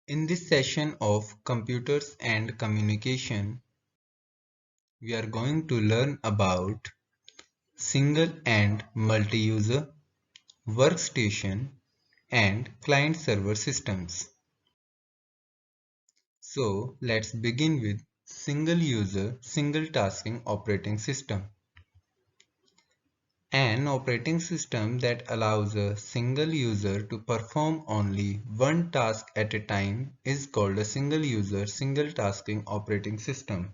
In this session of Computers and Communication, we are going to learn about single and multi-user, workstation, and client-server systems. So let's begin with single-user, single-tasking operating system. An operating system that allows a single user to perform only one task at a time is called a single-user, single-tasking operating system.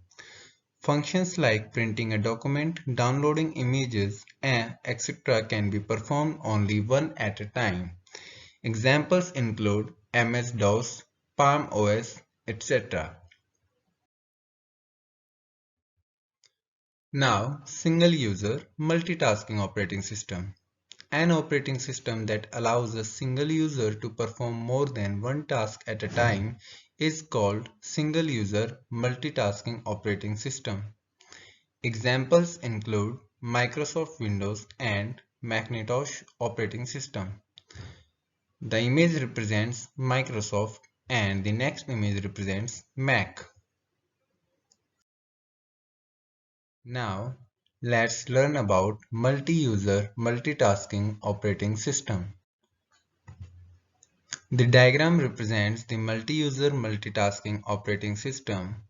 Functions like printing a document, downloading images, and etc. can be performed only one at a time. Examples include MS-DOS, Palm OS, etc. Now, single-user, multitasking operating system. An operating system that allows a single user to perform more than one task at a time is called single-user, multitasking operating system. Examples include Microsoft Windows and Macintosh operating system. The image represents Microsoft and the next image represents Mac. Now, let's learn about multi-user multitasking operating system. The diagram represents the multi-user multitasking operating system.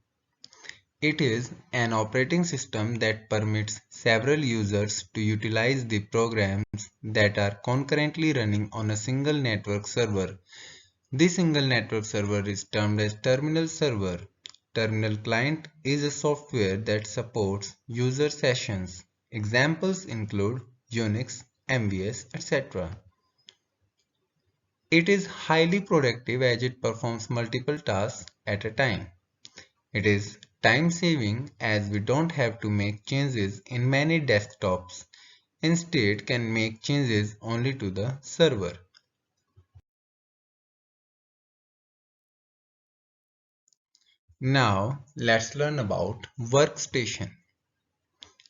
It is an operating system that permits several users to utilize the programs that are concurrently running on a single network server. This single network server is termed as terminal server. Terminal client is a software that supports user sessions. Examples include Unix, MVS, etc. It is highly productive as it performs multiple tasks at a time. It is time-saving as we don't have to make changes in many desktops. Instead, can make changes only to the server. Now, let's learn about Workstation.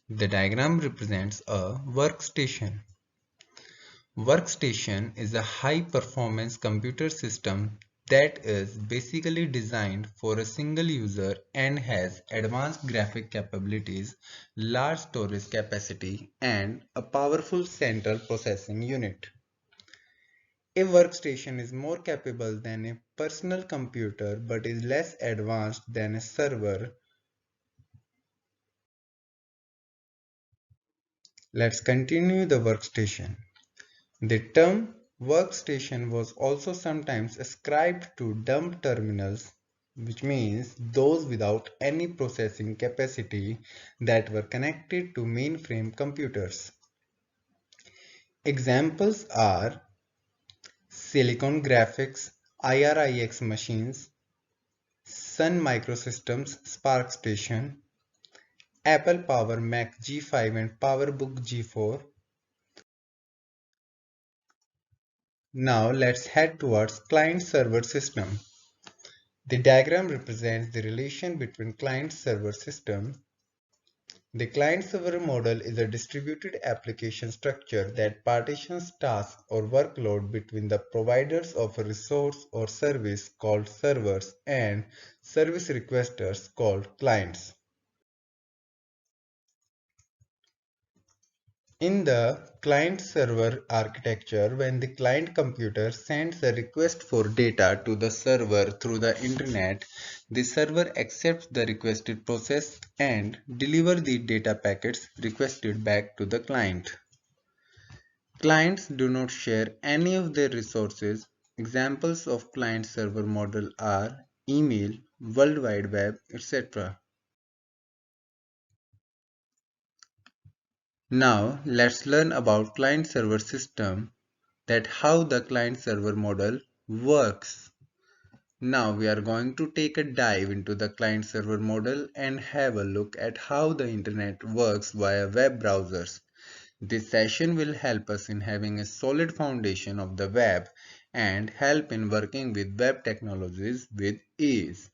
The diagram represents a workstation. Workstation is a high-performance computer system that is basically designed for a single user and has advanced graphic capabilities, large storage capacity, and a powerful central processing unit. A workstation is more capable than a personal computer but is less advanced than a server. Let's continue the workstation. The term workstation was also sometimes ascribed to dumb terminals, which means those without any processing capacity that were connected to mainframe computers. Examples are Silicon Graphics IRIX machines, Sun Microsystems SparkStation, Apple Power Mac G5 and PowerBook G4. Now let's head towards client-server system. The diagram represents the relation between client-server system. The client-server model is a distributed application structure that partitions tasks or workload between the providers of a resource or service called servers and service requesters called clients. In the client-server architecture, when the client computer sends a request for data to the server through the internet, the server accepts the requested process and delivers the data packets requested back to the client. Clients do not share any of their resources. Examples of client-server model are email, World Wide Web, etc. Now let's learn about client-server system, that how the client-server model works. Now we are going to take a dive into the client-server model and have a look at how the internet works via web browsers. This session will help us in having a solid foundation of the web and help in working with web technologies with ease.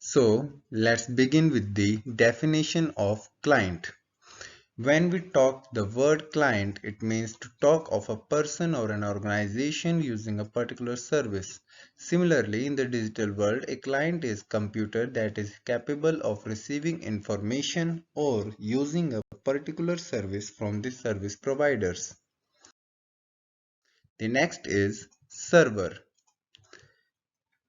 So let's begin with the definition of client. When we talk the word client, it means to talk of a person or an organization using a particular service. Similarly, in the digital world, a client is a computer that is capable of receiving information or using a particular service from the service providers. The next is server.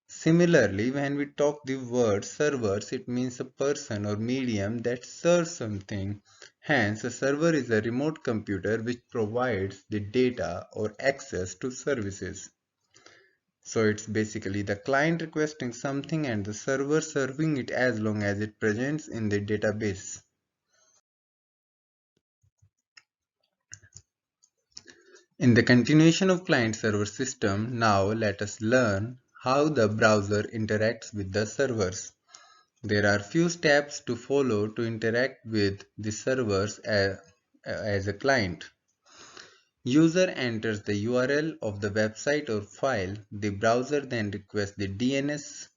Similarly, when we talk the word servers, it means a person or medium that serves something. Hence, a server is a remote computer which provides the data or access to services. So it's basically the client requesting something and the server serving it as long as it presents in the database. In the continuation of client-server system, now let us learn how the browser interacts with the servers. There are few steps to follow to interact with the servers as a client. User enters the URL of the website or file. The browser then requests the DNS.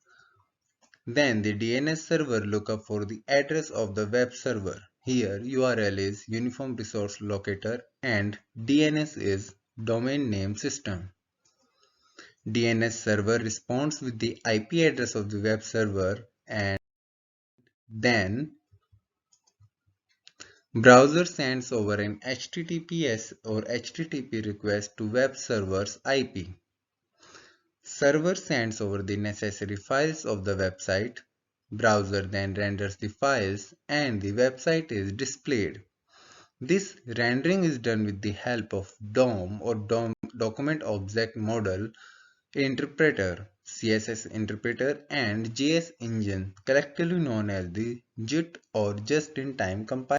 Then the DNS server looks up for the address of the web server. Here URL is Uniform Resource Locator and DNS is Domain Name System. DNS server responds with the IP address of the web server and then browser sends over an HTTPS or HTTP request to web server's IP. Server sends over the necessary files of the website. Browser then renders the files and the website is displayed. This rendering is done with the help of DOM or Document Object Model Interpreter, CSS Interpreter and JS Engine, collectively known as the JIT or Just-in-Time Compiler.